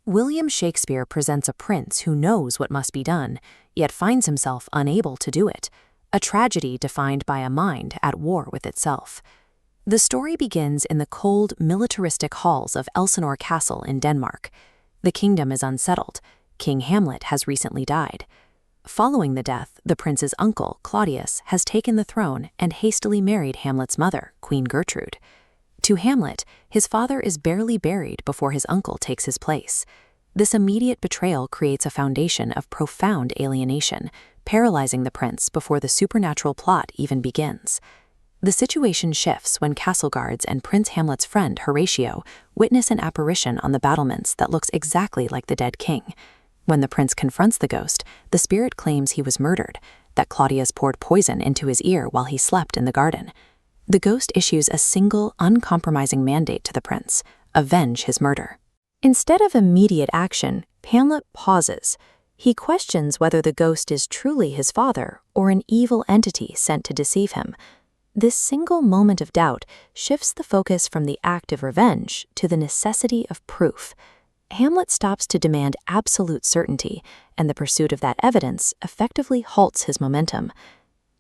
William Shakespeare presents a prince who knows what must be done, yet finds himself unable to do it, a tragedy defined by a mind at war with itself. The story begins in the cold, militaristic halls of Elsinore Castle in Denmark. The kingdom is unsettled. King Hamlet has recently died. Following the death, the prince's uncle, Claudius, has taken the throne and hastily married Hamlet's mother, Queen Gertrude. To Hamlet, his father is barely buried before his uncle takes his place. This immediate betrayal creates a foundation of profound alienation, paralyzing the prince before the supernatural plot even begins. The situation shifts when castle guards and Prince Hamlet's friend, Horatio, witness an apparition on the battlements that looks exactly like the dead king. When the prince confronts the ghost, the spirit claims he was murdered, that Claudius poured poison into his ear while he slept in the garden. The ghost issues a single, uncompromising mandate to the prince: avenge his murder. Instead of immediate action, Hamlet pauses. He questions whether the ghost is truly his father or an evil entity sent to deceive him. This single moment of doubt shifts the focus from the act of revenge to the necessity of proof. Hamlet stops to demand absolute certainty, and the pursuit of that evidence effectively halts his momentum.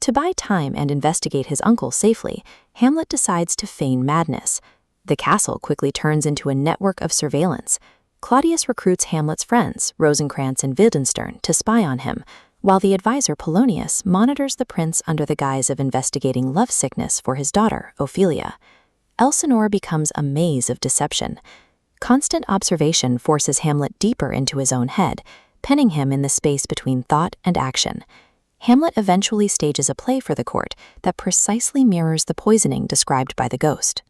To buy time and investigate his uncle safely, Hamlet decides to feign madness. The castle quickly turns into a network of surveillance. Claudius recruits Hamlet's friends, Rosencrantz and Guildenstern, to spy on him, while the advisor Polonius monitors the prince under the guise of investigating lovesickness for his daughter, Ophelia. Elsinore becomes a maze of deception. Constant observation forces Hamlet deeper into his own head, penning him in the space between thought and action. Hamlet eventually stages a play for the court that precisely mirrors the poisoning described by the ghost.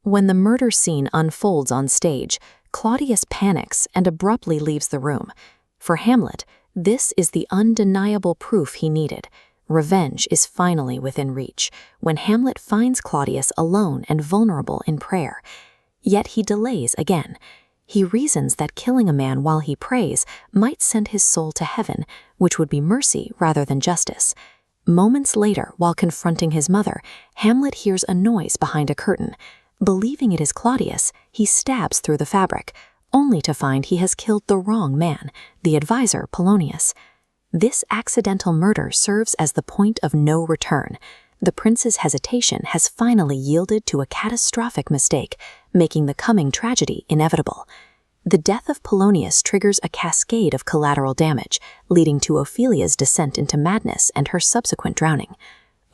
When the murder scene unfolds on stage, Claudius panics and abruptly leaves the room. For Hamlet, this is the undeniable proof he needed. Revenge is finally within reach when Hamlet finds Claudius alone and vulnerable in prayer. Yet he delays again. He reasons that killing a man while he prays might send his soul to heaven, which would be mercy rather than justice. Moments later, while confronting his mother, Hamlet hears a noise behind a curtain. Believing it is Claudius, he stabs through the fabric, only to find he has killed the wrong man, the advisor Polonius. This accidental murder serves as the point of no return. The prince's hesitation has finally yielded to a catastrophic mistake, making the coming tragedy inevitable. The death of Polonius triggers a cascade of collateral damage, leading to Ophelia's descent into madness and her subsequent drowning.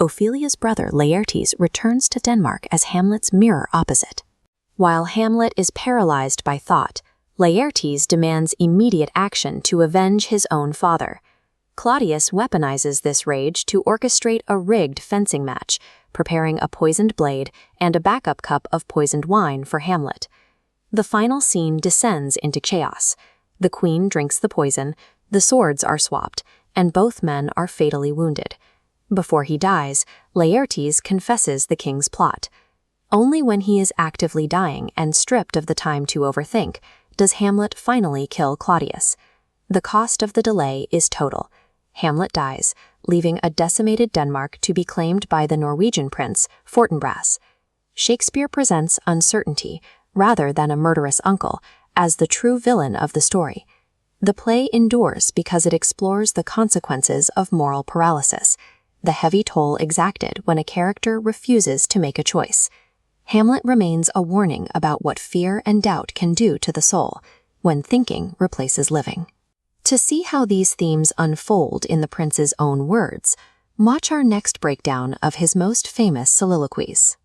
Ophelia's brother Laertes returns to Denmark as Hamlet's mirror opposite. While Hamlet is paralyzed by thought, Laertes demands immediate action to avenge his own father. Claudius weaponizes this rage to orchestrate a rigged fencing match, preparing a poisoned blade and a backup cup of poisoned wine for Hamlet. The final scene descends into chaos. The queen drinks the poison, the swords are swapped, and both men are fatally wounded. Before he dies, Laertes confesses the king's plot. Only when he is actively dying and stripped of the time to overthink does Hamlet finally kill Claudius. The cost of the delay is total. Hamlet dies, leaving a decimated Denmark to be claimed by the Norwegian prince, Fortinbras. Shakespeare presents uncertainty, rather than a murderous uncle, as the true villain of the story. The play endures because it explores the consequences of moral paralysis, the heavy toll exacted when a character refuses to make a choice. Hamlet remains a warning about what fear and doubt can do to the soul when thinking replaces living. To see how these themes unfold in the prince's own words, watch our next breakdown of his most famous soliloquies.